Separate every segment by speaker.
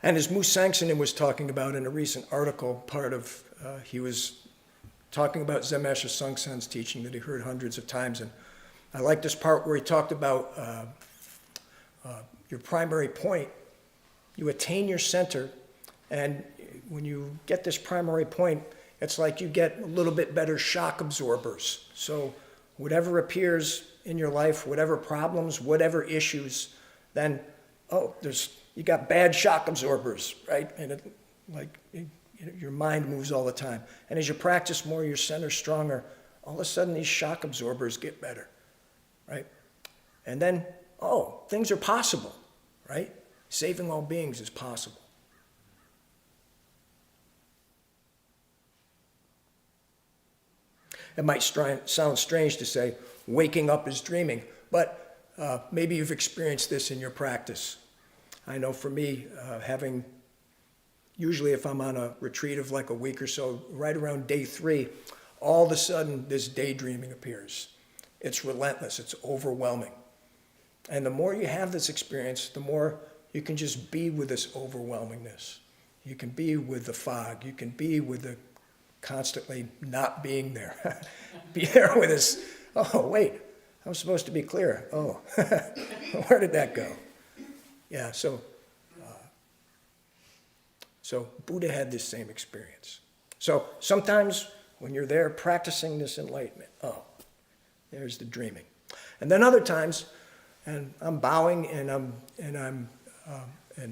Speaker 1: And as Moose Sangsonen was talking about in a recent article, he was talking about Zen Master Sung San's teaching that he heard hundreds of times. And I like this part where he talked about your primary point. You attain your center, and when you get this primary point, it's like you get a little bit better shock absorbers. So whatever appears in your life, whatever problems, whatever issues, then, you got bad shock absorbers, right? And your mind moves all the time. And as you practice more, your center's stronger. All of a sudden, these shock absorbers get better, right? And then, things are possible, right? Saving all beings is possible. It might sound strange to say waking up is dreaming, but maybe you've experienced this in your practice. I know for me, usually if I'm on a retreat of like a week or so, right around day 3, all of a sudden this daydreaming appears. It's relentless, it's overwhelming. And the more you have this experience, the more you can just be with this overwhelmingness. You can be with the fog. You can be with the constantly not being there. Be there with this, wait, I'm supposed to be clear. Where did that go? Yeah, so Buddha had this same experience. So sometimes when you're there practicing this enlightenment, there's the dreaming. And then other times, and I'm bowing and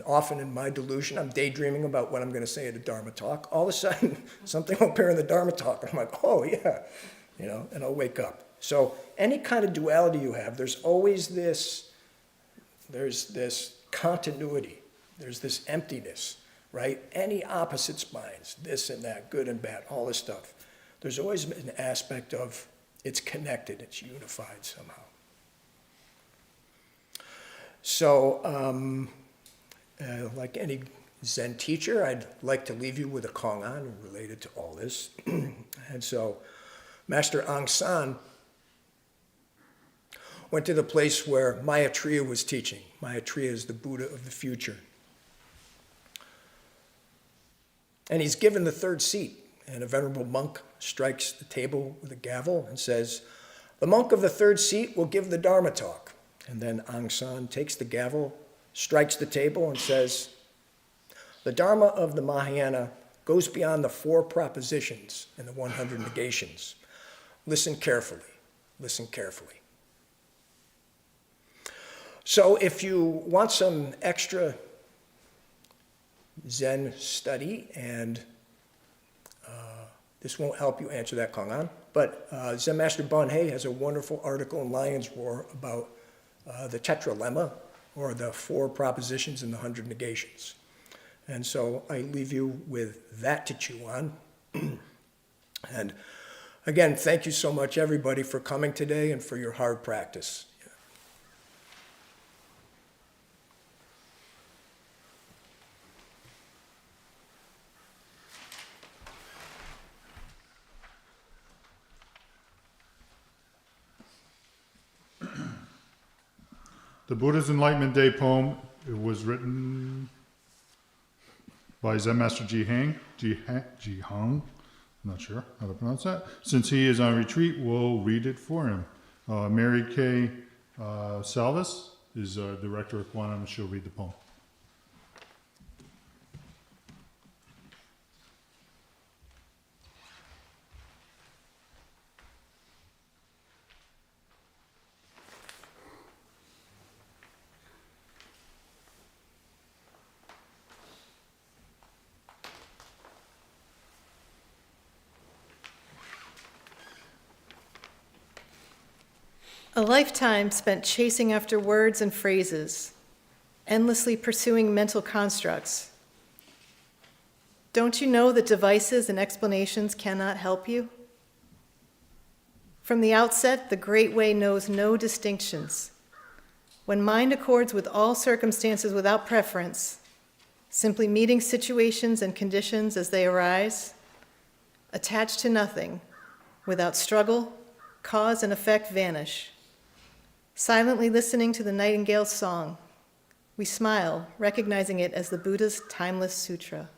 Speaker 1: often in my delusion, I'm daydreaming about what I'm going to say at a Dharma talk. All of a sudden, something will appear in the Dharma talk, and I'm like, and I'll wake up. So any kind of duality you have, there's always this continuity. There's this emptiness, right? Any opposite spines, this and that, good and bad, all this stuff. There's always an aspect of it's connected, it's unified somehow. So, like any Zen teacher, I'd like to leave you with a Kongan related to all this. And so, Master Aung San went to the place where Maitreya was teaching. Maitreya is the Buddha of the future. And he's given the third seat, and a venerable monk strikes the table with a gavel and says, "The monk of the third seat will give the Dharma talk." And then Aung San takes the gavel, strikes the table, and says, "The Dharma of the Mahayana goes beyond the 4 propositions and the 100 negations. Listen carefully, listen carefully." So if you want some extra Zen study, and this won't help you answer that Kongan, but Zen Master Bon Yeon has a wonderful article in Lion's Roar about the tetralemma, or the 4 propositions and the 100 negations. And so I leave you with that to chew on. And again, thank you so much, everybody, for coming today and for your hard practice.
Speaker 2: The Buddha's Enlightenment Day poem, it was written by Zen Master Ji Haeng, Ji Haeng, I'm not sure how to pronounce that. Since he is on retreat, we'll read it for him. Mary Kay Salvas is director of Quantum, and she'll read the poem.
Speaker 3: A lifetime spent chasing after words and phrases, endlessly pursuing mental constructs. Don't you know that devices and explanations cannot help you? From the outset, the Great Way knows no distinctions. When mind accords with all circumstances without preference, simply meeting situations and conditions as they arise, attached to nothing, without struggle, cause and effect vanish. Silently listening to the nightingale's song, We smile, recognizing it as the Buddha's timeless sutra.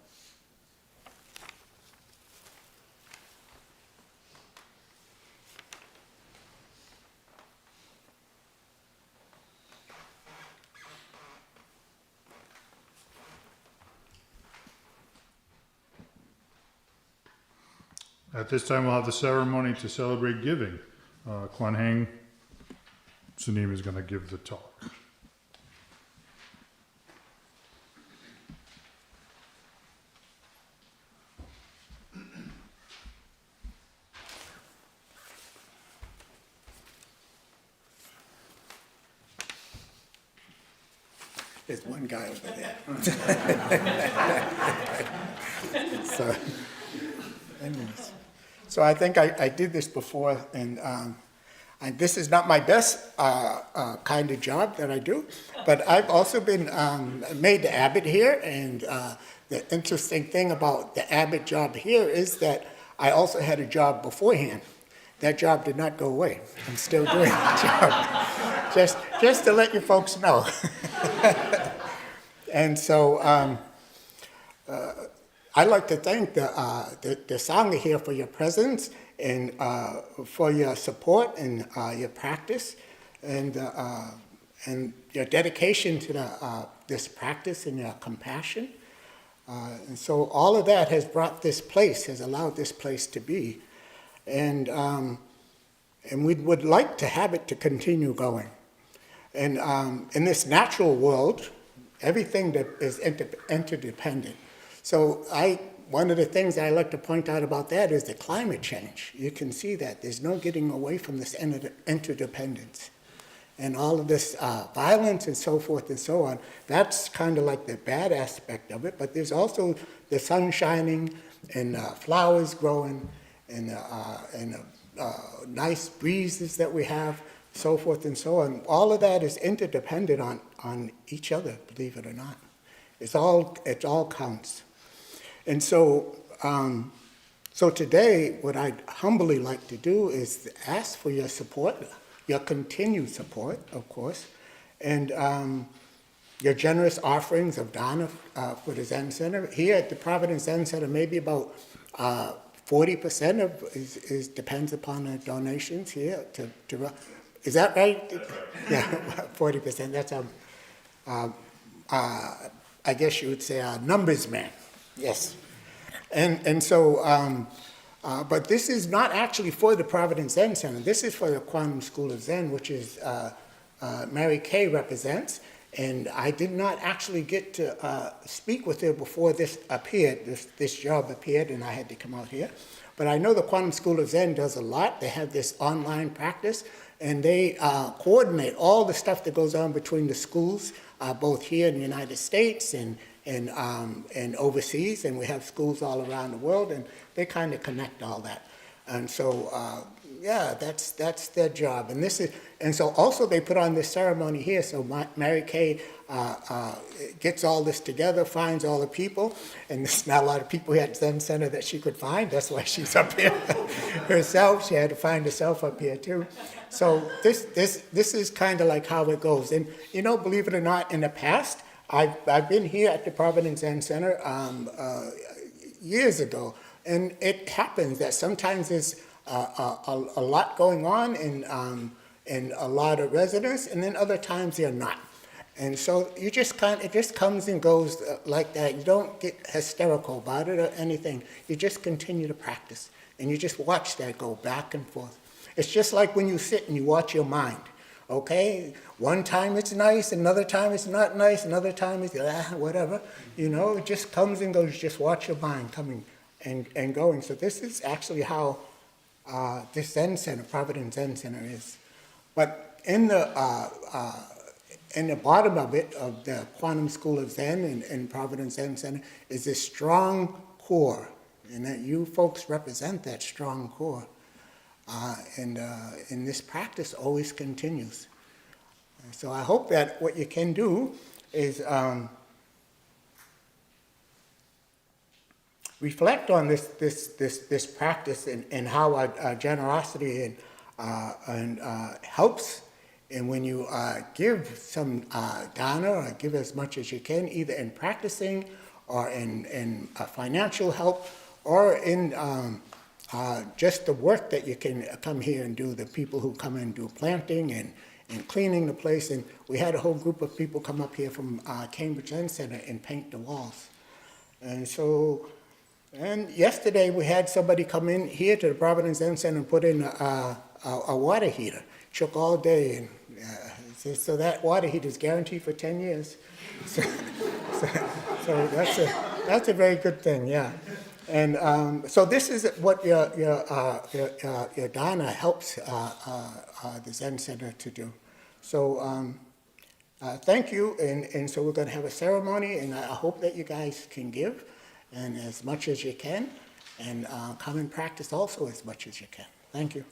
Speaker 2: At this time, we'll have the ceremony to celebrate giving. Kwan Hang Sunim is going to give the talk.
Speaker 4: There's one guy over there. So, anyways. So I think I did this before, and this is not my best kind of job that I do, but I've also been made the abbot here, and the interesting thing about the abbot job here is that I also had a job beforehand. That job did not go away. I'm still doing that job. Just to let you folks know. And so I'd like to thank the Sangha here for your presence and for your support and your practice and your dedication to this practice and your compassion. And so all of that has brought this place, has allowed this place to be. And we would like to have it to continue going. And in this natural world, everything that is interdependent. So one of the things I like to point out about that is the climate change. You can see that there's no getting away from this interdependence. And all of this violence and so forth and so on, that's kind of like the bad aspect of it, but there's also the sun shining and flowers growing and nice breezes that we have, so forth and so on. All of that is interdependent on each other, believe it or not. It all counts. And so, so today, what I'd humbly like to do is ask for your support, your continued support, of course, and your generous offerings of dana for the Zen Center. Here at the Providence Zen Center, maybe about 40% of is depends upon the donations here. Is that right? Yeah, 40%. That's I guess you would say a numbers man. Yes. And so, but this is not actually for the Providence Zen Center. This is for the Quantum School of Zen, which is Mary Kay represents. And I did not actually get to speak with her before this appeared, this job appeared, and I had to come out here. But I know the Quantum School of Zen does a lot. They have this online practice, and they coordinate all the stuff that goes on between the schools, both here in the United States and overseas, and we have schools all around the world, and they kind of connect all that. And so, yeah, that's their job. And so also they put on this ceremony here. So Mary Kay gets all this together, finds all the people, and there's not a lot of people here at Zen Center that she could find. That's why she's up here herself. She had to find herself up here too. So this is kind of like how it goes. And you know, believe it or not, in the past, I've been here at the Providence Zen Center years ago, and it happens that sometimes there's a lot going on and a lot of residents, and then other times they're not. And so you just it just comes and goes like that. You don't get hysterical about it or anything. You just continue to practice, and you just watch that go back and forth. It's just like when you sit and you watch your mind. Okay, one time it's nice, another time it's not nice, another time it's whatever. You know, it just comes and goes. You just watch your mind coming and going. So this is actually how this Zen Center, Providence Zen Center, is. But in the bottom of it, of the Quantum School of Zen and Providence Zen Center, is this strong core, and that you folks represent that strong core. And this practice always continues. So I hope that what you can do is reflect on this practice and how our generosity and helps And when you give some dana or give as much as you can, either in practicing or in financial help or in just the work that you can come here and do, the people who come and do planting and cleaning the place. And we had a whole group of people come up here from Cambridge Zen Center and paint the walls. And so, and yesterday we had somebody come in here to the Providence Zen Center and put in a water heater. Took all day, and so that water heater is guaranteed for 10 years. So that's a very good thing, yeah. And so this is what your dana helps the Zen Center to do. So thank you, and so we're going to have a ceremony, and I hope that you guys can give, and as much as you can, and come and practice also as much as you can. Thank you.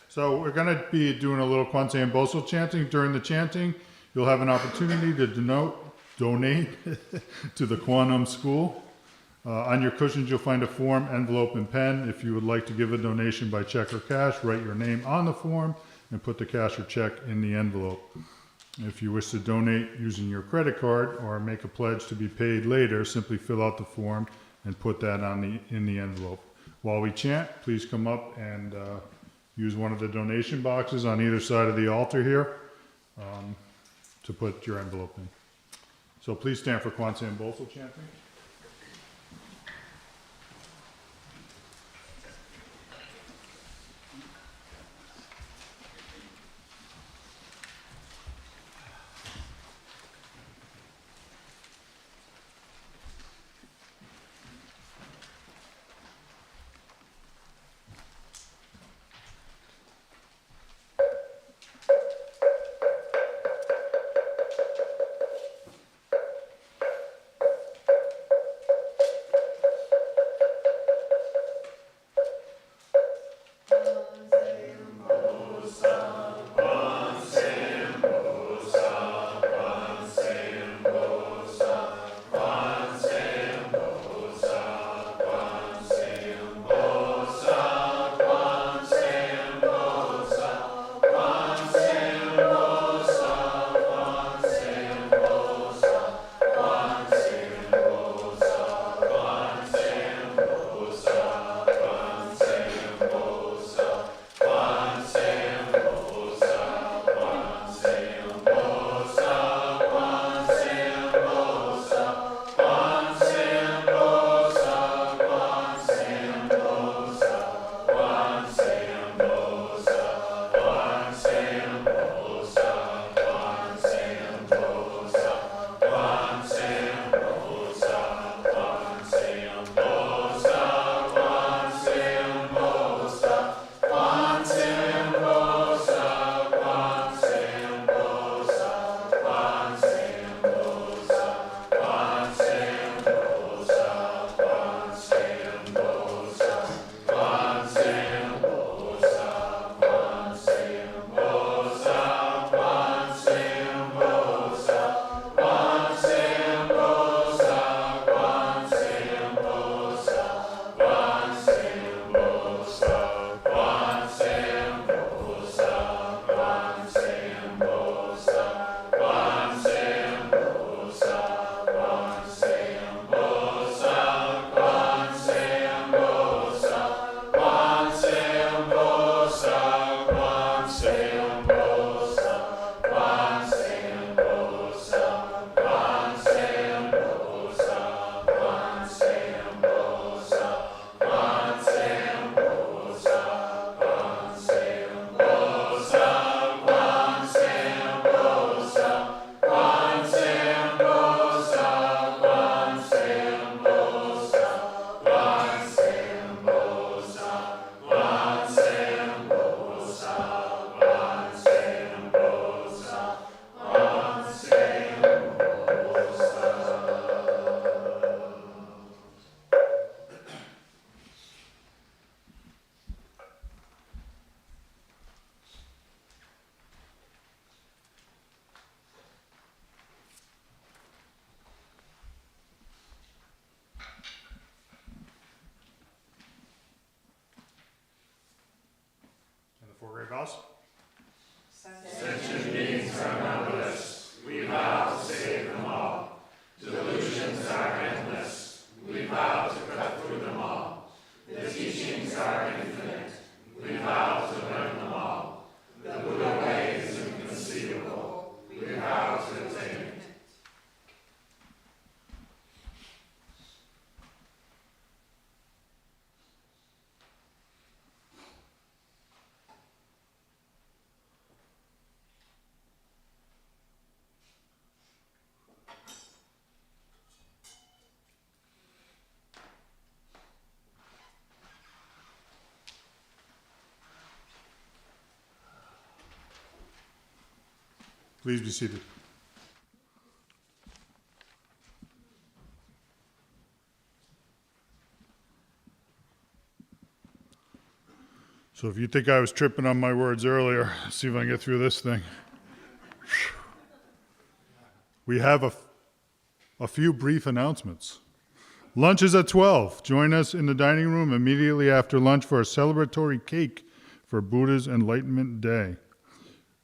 Speaker 2: So we're going to be doing a little Kwanzaa and Boso chanting. During the chanting, you'll have an opportunity to donate to the Kwanum School. On your cushions, you'll find a form, envelope, and pen. If you would like to give a donation by check or cash, write your name on the form and put the cash or check in the envelope. If you wish to donate using your credit card or make a pledge to be paid later, simply fill out the form and put that in the envelope. While we chant, please come up and use one of the donation boxes on either side of the altar here to put your envelope in. So please stand for Kwanzaa and Boso chanting. Please be seated. So if you think I was tripping on my words earlier, see if I can get through this thing. We have a few brief announcements. Lunch is at 12. Join us in the dining room immediately after lunch for a celebratory cake for Buddha's Enlightenment Day.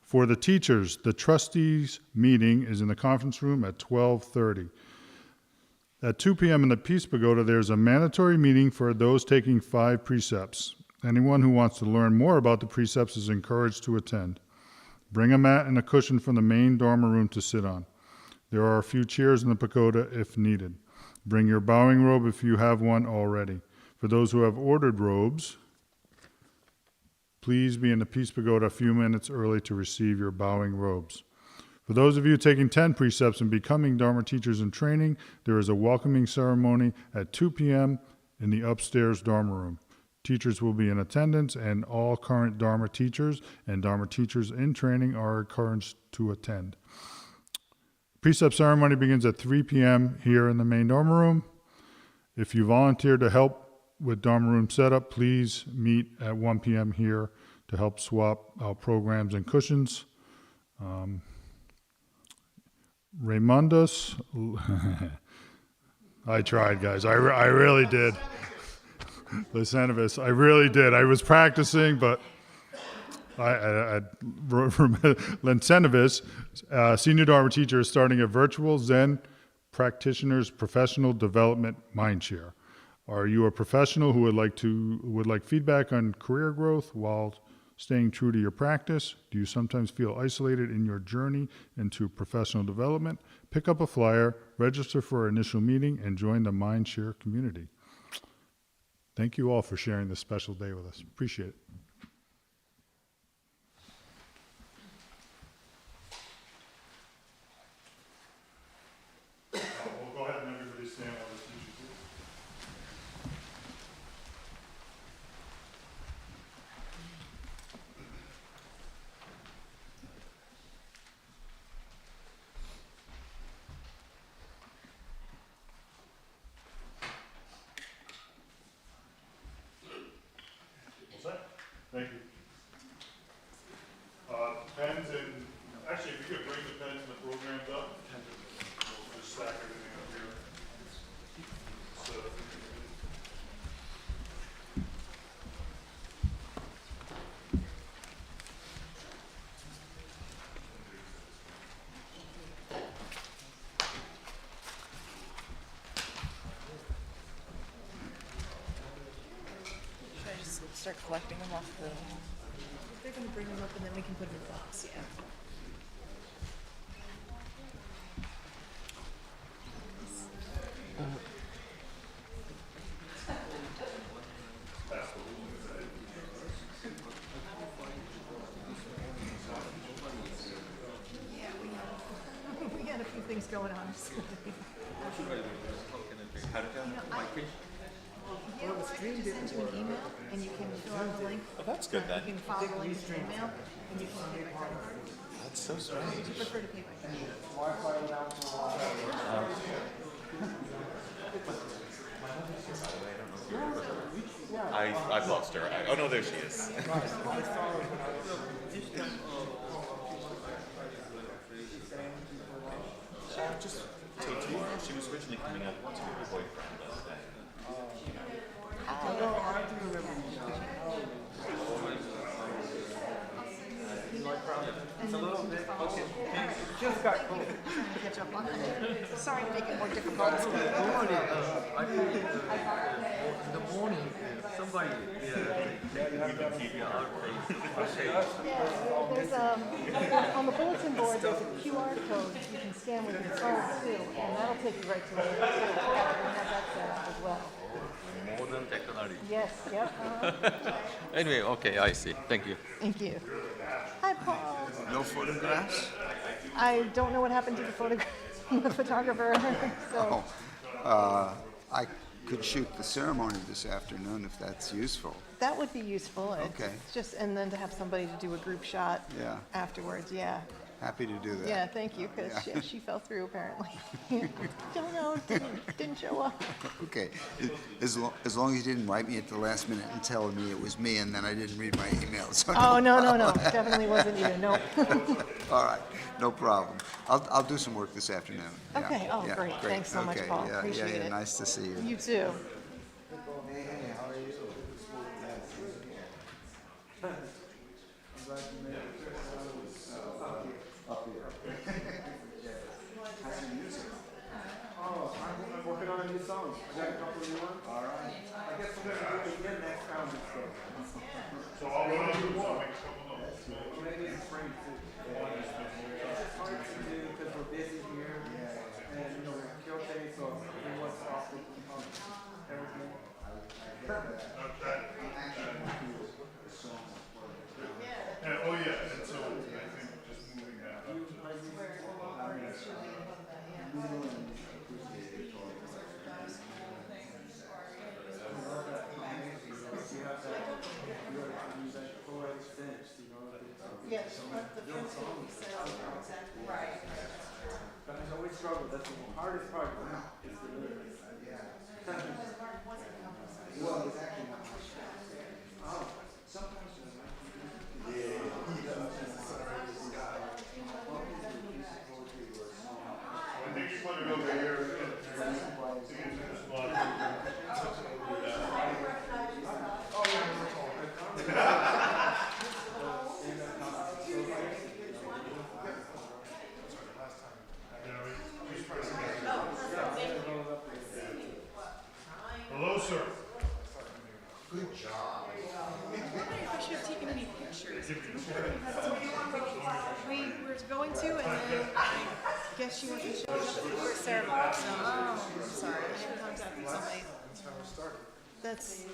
Speaker 2: For the teachers, the trustees meeting is in the conference room at 12:30. At 2 p.m. in the Peace Pagoda, there's a mandatory meeting for those taking 5 precepts. Anyone who wants to learn more about the precepts is encouraged to attend. Bring a mat and a cushion from the main Dharma room to sit on. There are a few chairs in the pagoda if needed. Bring your bowing robe if you have one already. For those who have ordered robes, please be in the Peace Pagoda a few minutes early to receive your bowing robes. For those of you taking 10 precepts and becoming Dharma teachers in training, there is a welcoming ceremony at 2 p.m. in the upstairs Dharma room. Teachers will be in attendance, and all current Dharma teachers and Dharma teachers in training are encouraged to attend. Precept ceremony begins at 3 p.m. here in the main Dharma room. If you volunteer to help with Dharma room setup, please meet at 1 p.m. here to help swap out programs and cushions. Raimundos, I tried, guys. I really did. Lysanovus, I really did. I was practicing, but Lysanovus, senior Dharma teacher, is starting a virtual Zen practitioners professional development mindshare. Are you a professional who would like feedback on career growth while staying true to your practice? Do you sometimes feel isolated in your journey into professional development? Pick up a flyer, register for an initial meeting, and join the mindshare community. Thank you all for sharing this special day with us. Appreciate it. We'll go ahead and everybody stand while the teacher is. Thank you. Pens and, actually, if you could bring the pens and the programs up, we'll just stack everything up here. So,
Speaker 5: Should I just start collecting them off the...
Speaker 3: They're going to bring them up and then we can put them in the box, yeah. We had a few things going on. Yeah, well, I can just send you an email, and you can fill out the link.
Speaker 6: Oh, that's good then.
Speaker 3: You can follow the link to the email, and you can pay by credit card.
Speaker 6: That's so strange.
Speaker 3: I prefer to pay by credit card.
Speaker 6: I've lost her. Oh no, there she is. Just till tomorrow. She was originally coming up to her boyfriend.
Speaker 3: It's a little bit, okay. Just got cold. Trying to catch up on that. Sorry to make it more difficult.
Speaker 7: I think in the morning, somebody,
Speaker 3: There's on the bulletin board, there's a QR code you can scan with your phone too, and that'll take you right to the website. We have that set up as well.
Speaker 7: modern technology.
Speaker 3: Yes, yep.
Speaker 7: Anyway, okay, I see. Thank you.
Speaker 3: Thank you. Hi, Paul.
Speaker 8: No photographs?
Speaker 3: I don't know what happened to the photographer, so.
Speaker 8: I could shoot the ceremony this afternoon if that's useful.
Speaker 3: That would be useful.
Speaker 8: Okay.
Speaker 3: It's just, and then to have somebody to do a group shot
Speaker 8: Yeah.
Speaker 3: afterwards, yeah.
Speaker 8: Happy to do that.
Speaker 3: Yeah, thank you, because she fell through apparently. Don't know, didn't show up.
Speaker 8: Okay, as long as you didn't write me at the last minute and tell me it was me, and then I didn't read my email, so
Speaker 3: Oh, no, definitely wasn't you, no.
Speaker 8: all right, no problem. I'll do some work this afternoon. Yeah,
Speaker 3: Okay, oh,
Speaker 8: yeah,
Speaker 3: great. Thanks so much,
Speaker 8: Okay,
Speaker 3: Paul.
Speaker 8: yeah,
Speaker 3: Appreciate
Speaker 8: yeah,
Speaker 3: it.
Speaker 8: nice to see you.
Speaker 3: You too.
Speaker 9: I'm working on a new song. I got a couple of new ones. All right. I guess we're gonna do it again next time.
Speaker 2: So I'll run out and I'll make a couple notes.
Speaker 9: Maybe in spring too. It's hard to do because we're busy here. And you know, we're Kyoto, so everyone's off with everything.
Speaker 2: Oh yeah, and so I think just moving that up to.
Speaker 3: Yes, the principle we said are exactly right.
Speaker 9: But I always struggle. That's the hardest part. Is the lyrics. Well, it's actually not much. Oh, sometimes
Speaker 2: I think you want to go over here to get to this one. Hello, sir.
Speaker 5: I should have taken any pictures. We were going to, and then I guess she wasn't showing up for a ceremony, so I'm sorry. I should have contacted somebody.
Speaker 3: That's,